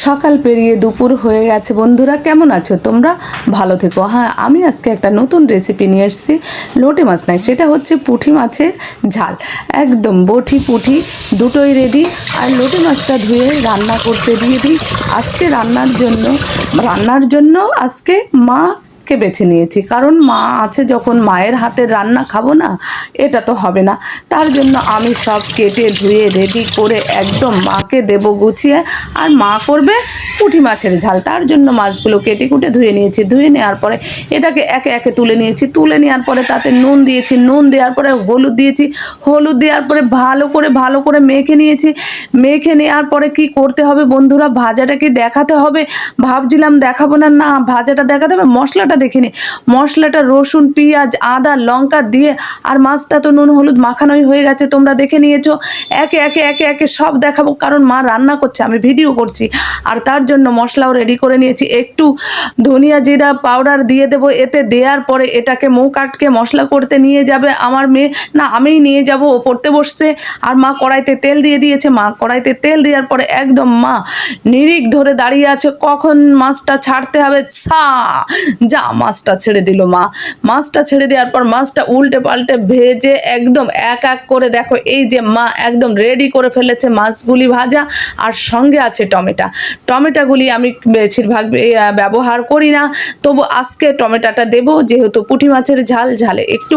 সকাল পেরিয়ে দুপুর হয়ে গেছে। বন্ধুরা কেমন আছো তোমরা? ভালো থেকো। হ্যাঁ, আমি আজকে একটা নতুন রেসিপি নিয়ে এসেছি। লোটে মাছ নয়, সেটা হচ্ছে পুঁটি মাছের ঝাল। একদম বটি পুঁটি দুটোই রেডি। আর লোটে মাছটা ধুয়ে রান্না করতে দিয়ে দিই। আজকে রান্নার জন্য আজকে কে বেছে নিয়েছি, কারণ মা আছে যখন মায়ের হাতের রান্না খাবো না, এটা তো হবে না। তার জন্য আমি সব কেটে ধুয়ে রেডি করে একদম মাকে দেবো গুছিয়ে। আর মা করবে পুঁটি মাছের ঝাল। তার জন্য মাছগুলো কেটে কুটে ধুয়ে নিয়েছি। ধুয়ে নেওয়ার পরে এটাকে একে একে তুলে নিয়েছি। তুলে নেওয়ার পরে তাতে নুন দিয়েছি। নুন দেওয়ার পরে হলুদ দিয়েছি। হলুদ দেওয়ার পরে ভালো করে মেখে নিয়েছি। মেখে নেওয়ার পরে কি করতে হবে বন্ধুরা, ভাজাটা কি দেখাতে হবে ভাবছিলাম, দেখাবো না। না, ভাজাটা দেখাতে হবে। মশলাটা দেখে নি। মশলাটা রসুন, পেঁয়াজ, আদা, লঙ্কা দিয়ে, আর মাছটা তো নুন হলুদ মাখানোই হয়ে গেছে, তোমরা দেখে নিয়েছো। একে একে সব দেখাবো, কারণ মা রান্না করছে, আমি ভিডিও করছি। আর তার জন্য মশলাও রেডি করে নিয়েছি। একটু ধনিয়া জিরা পাউডার দিয়ে দেবো এতে। দেওয়ার পরে এটাকে মুখ আটকে মশলা করতে নিয়ে যাবে আমার মেয়ে, না আমিই নিয়ে যাব। ও পড়তে বসছে। আর মা কড়াইতে তেল দিয়ে দিয়েছে। মা কড়াইতে তেল দেওয়ার পরে একদম মা নিরিখ ধরে দাঁড়িয়ে আছে, কখন মাছটা ছাড়তে হবে। যা মাছটা ছেড়ে দিল মা। মাছটা ছেড়ে দেওয়ার পর মাছটা উল্টে পাল্টে ভেজে একদম এক এক করে দেখো, এই যে মা একদম রেডি করে ফেলেছে মাছগুলি ভাজা। আর সঙ্গে আছে টমেটোগুলি আমি বেশিরভাগ ব্যবহার করি না, তবু আজকে টমেটোটা দেবো, যেহেতু পুঁটি মাছের ঝালে একটু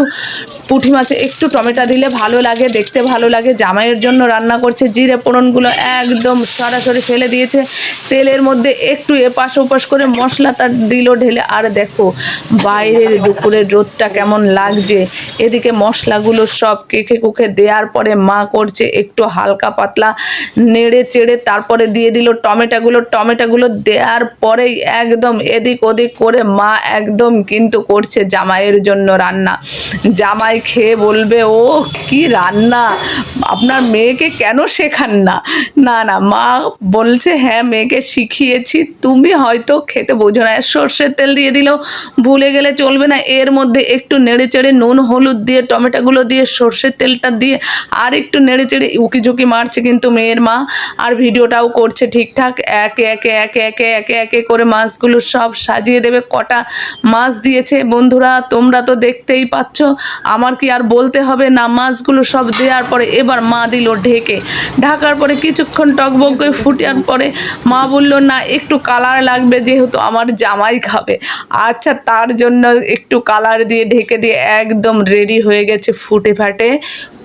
পুঁটি মাছে একটু টমেটো দিলে ভালো লাগে, দেখতে ভালো লাগে। জামাইয়ের জন্য রান্না করছে। জিরে ফোড়নগুলো একদম সরাসরি ফেলে দিয়েছে। তেলের মধ্যে একটু এপাশ ওপাশ করে মশলাটা দিল ঢেলে। আর দেখো বাইরের দুপুরের রোদটা কেমন লাগছে। এদিকে মশলাগুলো সব কেখে কুখে দেওয়ার পরে মা করছে একটু হালকা পাতলা নেড়ে চেড়ে, তারপরে দিয়ে দিল টমেটোগুলো দেওয়ার পরেই একদম এদিক ওদিক করে মা একদম কিন্তু করছে জামাইয়ের জন্য রান্না। জামাই খেয়ে বলবে, ও কি রান্না, আপনার মেয়েকে কেন শেখান না? না, মা বলছে হ্যাঁ মেয়েকে শিখিয়েছি, তুমি হয়তো খেতে বোঝো না। সর্ষের তেল দিয়ে দিলেও ভুলে গেলে চলবে না। এর মধ্যে একটু নেড়ে চেড়ে নুন হলুদ দিয়ে টমেটোগুলো দিয়ে সর্ষের তেলটা দিয়ে আর একটু নেড়ে চেড়ে উকিঝুঁকি মারছে কিন্তু মেয়ের মা। আর ভিডিওটাও করছে ঠিকঠাক। একে একে করে মাছগুলো সব সাজিয়ে দেবে। কটা মাছ দিয়েছে বন্ধুরা তোমরা তো দেখতেই পাচ্ছ, আমার কি আর বলতে হবে না। মাছগুলো সব দেওয়ার পরে এবার মা দিল ঢাকার পরে কিছুক্ষণ টকবক করে ফুটার পরে মা বলল, না একটু কালার লাগবে, যেহেতু আমার জামাই খাবে। আচ্ছা, তার জন্য একটু কালার দিয়ে ঢেকে দিয়ে একদম রেডি হয়ে গেছে ফুটে ফাটে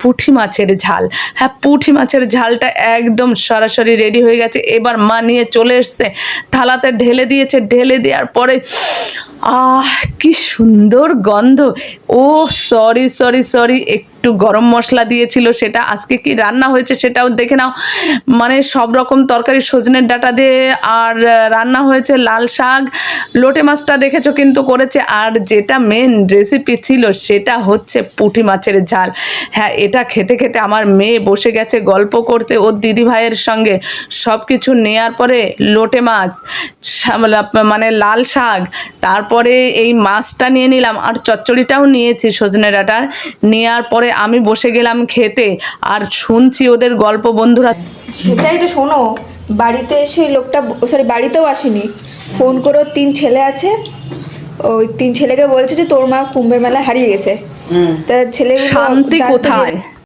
পুঁটি মাছের ঝাল। হ্যাঁ, পুঁটি মাছের ঝালটা একদম সরাসরি রেডি হয়ে গেছে। এবার মা নিয়ে চলে এসছে, থালাতে ঢেলে দিয়েছে। ঢেলে দেওয়ার পরে কি সুন্দর গন্ধ। ও সরি, একটু গরম মশলা দিয়েছিল, সেটা আজকে কি রান্না হয়েছে সেটাও দেখে নাও। মানে সব রকম তরকারি সজনের ডাঁটা দিয়ে, আর রান্না হয়েছে লাল শাক। লোটে মাছটা দেখেছো কিন্তু করেছে। আর যেটা মেন রেসিপি ছিল সেটা হচ্ছে পুঁটি মাছের ঝাল। হ্যাঁ, এটা খেতে খেতে আমার মেয়ে বসে গেছে গল্প করতে ওর দিদি ভাইয়ের সঙ্গে। সব কিছু নেয়ার পরে লোটে মাছ, মানে লাল শাক, তারপরে এই মাছটা নিয়ে নিলাম, আর চচ্চড়িটাও নিয়েছি সজনে ডাঁটার। নেওয়ার পরে আমি বসে গেলাম খেতে, আর শুনছি ওদের গল্প বন্ধুরা। সেটাই তো শোনো, বাড়িতে এসে লোকটা, সরি বাড়িতেও আসেনি, ফোন করে 3 ছেলে আছে, ওই 3 ছেলেকে বলছে যে তোর মা কুম্ভের মেলায় হারিয়ে গেছে। তা ছেলেগুলো শান্তি কোথায়?